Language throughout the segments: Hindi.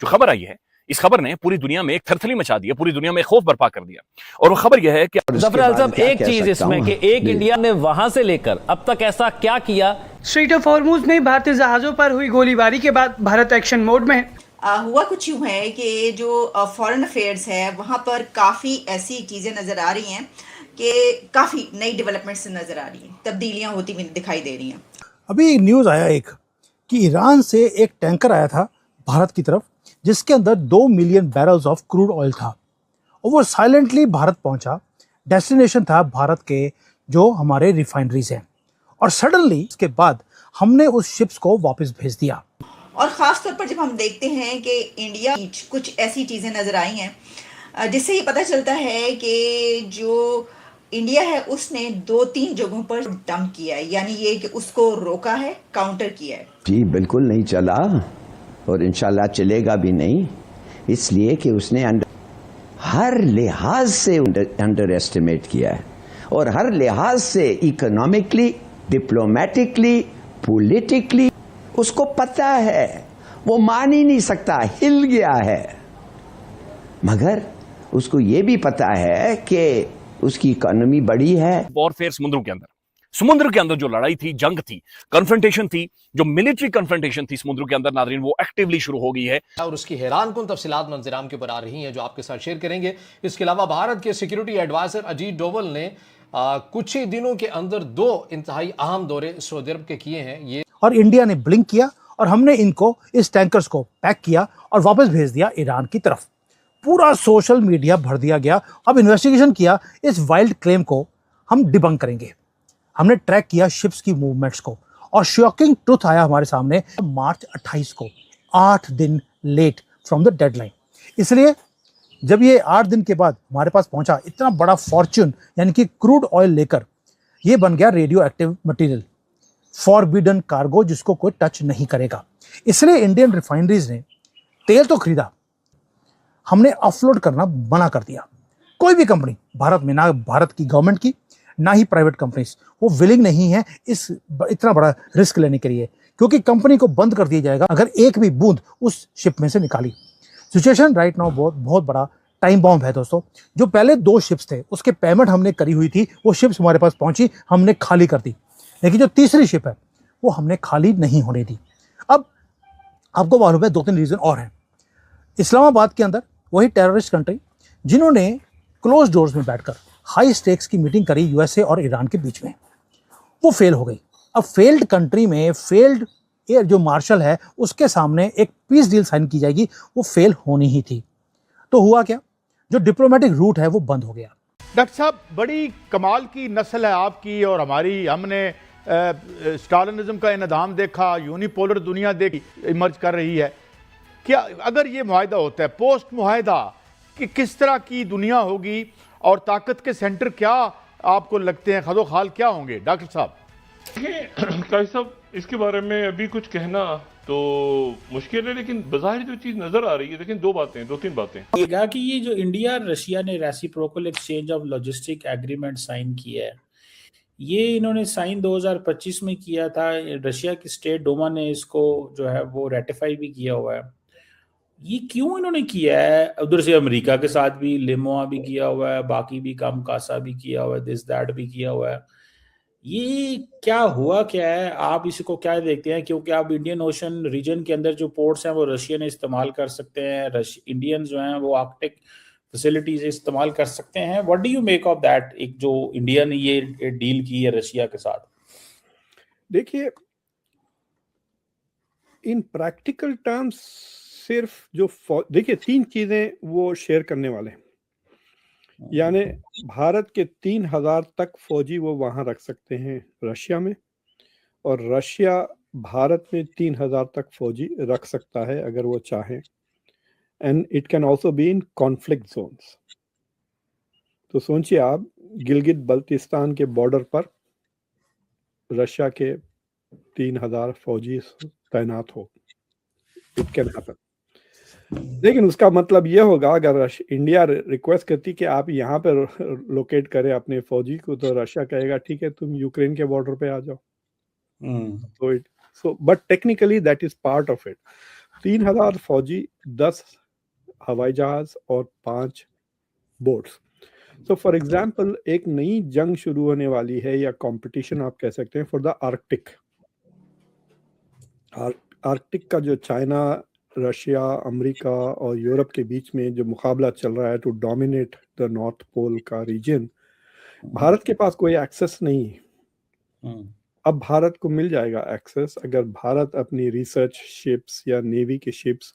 जो खबर आई है, इस खबर ने पूरी दुनिया में एक थरथली मचा दिया, पूरी दुनिया में खौफ बर्पा कर दिया। और वो खबर यह है कि जफर साहब, एक चीज इसमें कि एक इंडिया ने वहां से लेकर अब तक ऐसा क्या किया। स्ट्रेट ऑफ हॉर्मुज में भारतीय जहाजों पर हुई गोलीबारी के बाद भारत एक्शन मोड में है। हुआ कुछ यूँ है कि जो फॉरेन अफेयर्स है वहाँ पर काफ़ी ऐसी चीज़ें नज़र आ रही हैं कि काफ़ी नई डेवलपमेंट्स नज़र आ रही हैं, तब्दीलियाँ होती हुई दिखाई दे रही हैं। अभी न्यूज़ आया एक कि ईरान से एक टैंकर आया था भारत की तरफ, जिसके अंदर 2 million barrels of crude oil था और वो साइलेंटली भारत पहुंचा। डेस्टिनेशन था भारत के जो हमारे रिफाइनरीज हैं, और सडनली इसके बाद हमने उस शिप्स को वापस भेज दिया। और ख़ास तौर पर जब हम देखते हैं कि इंडिया कुछ ऐसी चीज़ें नज़र आई हैं जिससे ये पता चलता है कि जो इंडिया है उसने 2-3 जगहों पर डंप किया है, यानी ये कि उसको रोका है, काउंटर किया है। जी बिल्कुल नहीं चला और इंशाल्लाह चलेगा भी नहीं, इसलिए कि उसने हर लिहाज से अंडर एस्टिमेट किया है और हर लिहाज से इकोनॉमिकली, डिप्लोमेटिकली, पॉलिटिकली उसको पता है, वो मान ही नहीं सकता, हिल गया है। मगर उसको ये भी पता है कि उसकी इकोनॉमी बड़ी है। वॉरफेयर समुद्र के अंदर जो लड़ाई थी, जंग थी, कन्फ्रंटेशन थी, जो मिलिट्री कन्फ्रंटेशन थी समुद्र के अंदर, नाज़रीन, वो एक्टिवली शुरू हो गई है। और उसकी हैरानकुन तफसीलात मंजराम के ऊपर आ रही हैं जो आपके साथ शेयर करेंगे। इसके अलावा भारत के सिक्योरिटी एडवाइजर अजीत डोवल ने कुछ ही दिनों के अंदर 2 इंतहाई अहम दौरे सऊदी अरब के किए हैं। ये और इंडिया ने ब्लिंक किया और हमने इनको, इस टैंकर्स को पैक किया और वापस भेज दिया ईरान की तरफ। पूरा सोशल मीडिया भर दिया गया। अब इन्वेस्टिगेशन किया, इस वाइल्ड क्लेम को हम डिबंक करेंगे। हमने ट्रैक किया शिप्स की मूवमेंट्स को और शॉकिंग ट्रुथ आया हमारे सामने मार्च 28 को, 8 दिन लेट फ्रॉम द डेडलाइन। इसलिए जब ये 8 दिन के बाद हमारे पास पहुंचा इतना बड़ा फॉर्च्यून, यानी कि क्रूड ऑयल लेकर, ये बन गया radio active material, forbidden cargo, जिसको कोई टच नहीं करेगा। इसलिए इंडियन रिफाइनरीज ने तेल तो खरीदा, हमने ऑफलोड करना मना कर दिया। कोई भी कंपनी भारत में, ना भारत की गवर्नमेंट की, ना ही प्राइवेट कंपनीज, वो विलिंग नहीं है इस इतना बड़ा रिस्क लेने के लिए, क्योंकि कंपनी को बंद कर दिया जाएगा अगर एक भी बूंद उस शिप में से निकाली। सिचुएशन राइट नाउ बहुत बड़ा टाइम बॉम्ब है दोस्तों। जो पहले 2 शिप्स थे उसके पेमेंट हमने करी हुई थी, वो शिप्स हमारे पास पहुंची, हमने खाली कर दी। लेकिन जो तीसरी शिप है वो हमने खाली नहीं होने दी। अब आपको मालूम है 2-3 रीजन और हैं। इस्लामाबाद के अंदर वही टेररिस्ट कंट्री जिन्होंने क्लोज डोर्स में बैठकर हाई स्टेक्स की मीटिंग करी यूएसए और ईरान के बीच में, वो फेल हो गई। अब फेल्ड कंट्री में फेल्ड जो मार्शल है उसके सामने एक पीस डील साइन की जाएगी, वो फेल होनी ही थी। तो हुआ क्या, जो डिप्लोमेटिक रूट है वो बंद हो गया। डॉक्टर साहब, बड़ी कमाल की नस्ल है आपकी और हमारी। हमने स्टालिनिज्म का इन्हदाम देखा, यूनिपोलर दुनिया देखी इमर्ज कर रही है। क्या अगर ये मुआहिदा होता है, पोस्ट मुआहिदा, कि किस तरह की दुनिया होगी और ताकत के सेंटर क्या आपको लगते हैं, खदो खाल क्या होंगे डॉक्टर साहब? काजी साहब, इसके बारे में अभी कुछ कहना तो मुश्किल है, लेकिन बाहर जो चीज नजर आ रही है, लेकिन 2-3 बातें कि ये जो इंडिया और रशिया ने reciprocal exchange of logistic agreement sign किया है, ये इन्होंने साइन 2025 में किया था। रशिया की स्टेट डोमा ने इसको जो है वो रेटिफाई भी किया हुआ है। ये क्यों इन्होंने किया है? उधर से अमेरिका के साथ भी लिमोआ भी किया हुआ है, बाकी भी काम कासा भी किया हुआ है, दिस दैट भी किया हुआ है। ये क्या हुआ, क्या है, आप इसको क्या देखते हैं? क्योंकि आप इंडियन ओशन रीजन के अंदर जो पोर्ट्स हैं वो रशियन इस्तेमाल कर सकते हैं, इंडियन जो हैं वो आर्कटिक फैसिलिटीज इस्तेमाल कर सकते हैं। What do you make of that, एक जो इंडिया ने ये डील की है रशिया के साथ? देखिए, इन प्रैक्टिकल टर्म्स सिर्फ जो देखिए 3 चीजें वो शेयर करने वाले हैं, यानी भारत के 3000 तक फौजी वो वहां रख सकते हैं रशिया में, और रशिया भारत में 3000 तक फौजी रख सकता है अगर वो चाहे। And it can also be in conflict zones. तो सोचिए आप, गिलगित बल्तिस्तान के बॉर्डर पर रशिया के 3000 फौजी तैनात हो, इट कैन हैपन। लेकिन उसका मतलब यह होगा, अगर इंडिया रिक्वेस्ट करती कि आप यहाँ पर लोकेट करें अपने फौजी को, तो रशिया कहेगा ठीक है, तुम यूक्रेन के बॉर्डर पे आ जाओ। तो but technically that is part of it. 3000 फौजी, 10 हवाई जहाज और 5 बोट्स। तो फॉर एग्जाम्पल एक नई जंग शुरू होने वाली है, या कंपटीशन आप कह सकते हैं, फॉर द आर्कटिक। आर्कटिक का जो चाइना, रशिया, अमेरिका और यूरोप के बीच में जो मुकाबला चल रहा है to dominate the North Pole का रीजन, भारत के पास कोई एक्सेस नहीं है। अब भारत को मिल जाएगा एक्सेस अगर भारत अपनी रिसर्च शिप्स या नेवी के शिप्स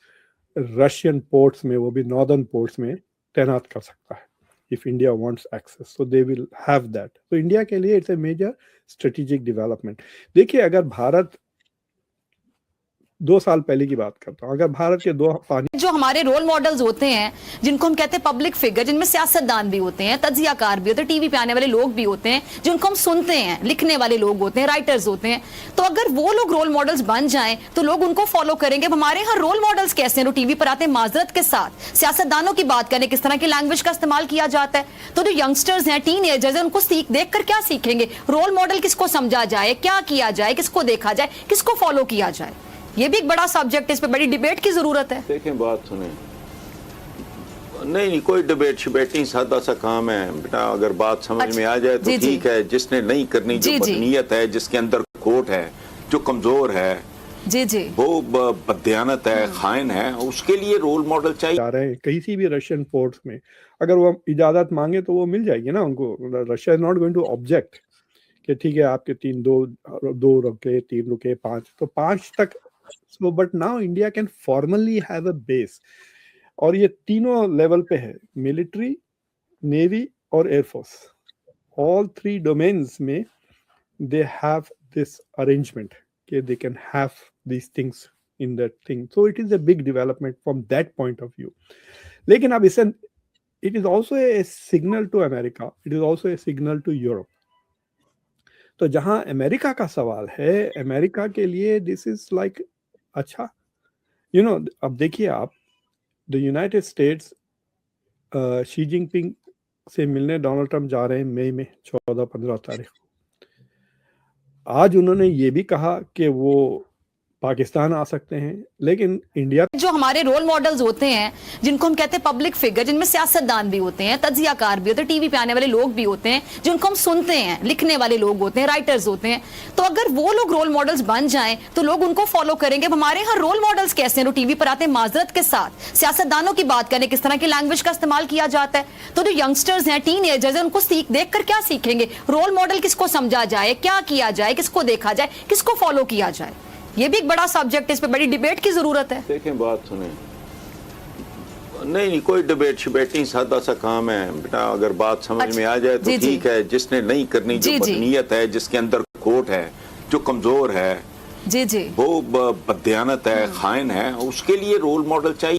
रशियन पोर्ट्स में, वो भी नॉर्दर्न पोर्ट्स में तैनात कर सकता है। If India wants access, so they will have that. तो इंडिया के लिए it's a major strategic development. देखिए, अगर भारत 2 साल पहले की बात करता हूँ, अगर भारत के 2 पानी जो हमारे रोल मॉडल्स होते हैं, जिनको हम कहते हैं पब्लिक फिगर, जिनमें सियासतदान भी होते हैं, तज्जियाकार भी होते हैं, टीवी पे आने वाले लोग भी होते हैं, जिनको हम सुनते हैं, लिखने वाले लोग होते हैं, राइटर्स होते हैं, तो अगर वो लोग रोल मॉडल्स बन जाएं तो लोग उनको फॉलो करेंगे। हमारे यहाँ रोल मॉडल्स कैसे हैं? जो टीवी पर आते हैं, माजरत के साथ सियासतदानों की बात करें, किस तरह की लैंग्वेज का इस्तेमाल किया जाता है, तो जो यंगस्टर्स हैं, टीनएजर्स हैं, उनको देख कर क्या सीखेंगे? रोल मॉडल किसको समझा जाए, क्या किया जाए, किसको देखा जाए, किसको फॉलो किया जाए? ये भी एक बड़ा सब्जेक्ट है, इस पे बड़ी डिबेट की जरूरत है। देखें, बात सुने, नहीं कोई डिबेट शिबेट नहीं, सादा सा काम है बेटा। अगर बात समझ में आ जाए तो ठीक है। जिसने नहीं करनी, जो बदनीयत है, जिसके अंदर खोट है, जो कमजोर है, वो बददियानत है, खाइन है, उसके लिए रोल मॉडल चाहिए। जा रहे हैं कहीं भी रशियन पोर्ट्स में, अगर वो इजाजत मांगे तो वो मिल जाएगी ना उनको। Russia is not going to object कि ठीक है आपके 2 रुके, 3 रुके, 5, तो 5 तक। So, but now India can formally have a base, और ये तीनों लेवल पे है, मिलिट्री, नेवी और एयरफोर्स। All 3 domains में they have this arrangement कि they can have these things in that thing. So it is a big development from that point of view. लेकिन अब इसे, it is also a signal to America, it is also a signal to Europe. तो जहां अमेरिका का सवाल है, अमेरिका के लिए दिस इज लाइक अच्छा, यू नो, अब देखिए आप, the United states Xi Jinping से मिलने डोनाल्ड ट्रंप जा रहे हैं मई में 14-15 तारीख। आज उन्होंने ये भी कहा कि वो पाकिस्तान आ सकते हैं, लेकिन इंडिया जो हमारे रोल मॉडल्स होते हैं, जिनको हम कहते हैं पब्लिक फिगर, जिनमें सियासतदान भी होते हैं, तज्जियाकार भी होते हैं, टीवी पे आने वाले लोग भी होते हैं, जिनको हम सुनते हैं, लिखने वाले लोग होते हैं, राइटर्स होते हैं, तो अगर वो लोग रोल मॉडल्स बन जाएं तो लोग उनको फॉलो करेंगे। हमारे यहाँ रोल मॉडल्स कैसे हैं? जो टीवी पर आते हैं, माजरत के साथ सियासतदानों की बात करें, किस तरह की लैंग्वेज का इस्तेमाल किया जाता है, तो जो यंगस्टर्स हैं, टीनएजर्स हैं, उनको देख कर क्या सीखेंगे? रोल मॉडल किसको समझा जाए, क्या किया जाए, किसको देखा जाए, किसको फॉलो किया जाए? ये भी एक बड़ा सब्जेक्ट है, इस पे बड़ी डिबेट की जरूरत है। देखें, बात सुने, नहीं कोई डिबेट शिबेट नहीं, सादा सा काम है बेटा। अगर बात समझ में आ जाए तो ठीक है। जिसने नहीं करनी, जो बदनीयत है, जिसके अंदर खोट है, जो कमजोर है, वो बददियानत है, खाइन है, उसके लिए रोल मॉडल चाहिए।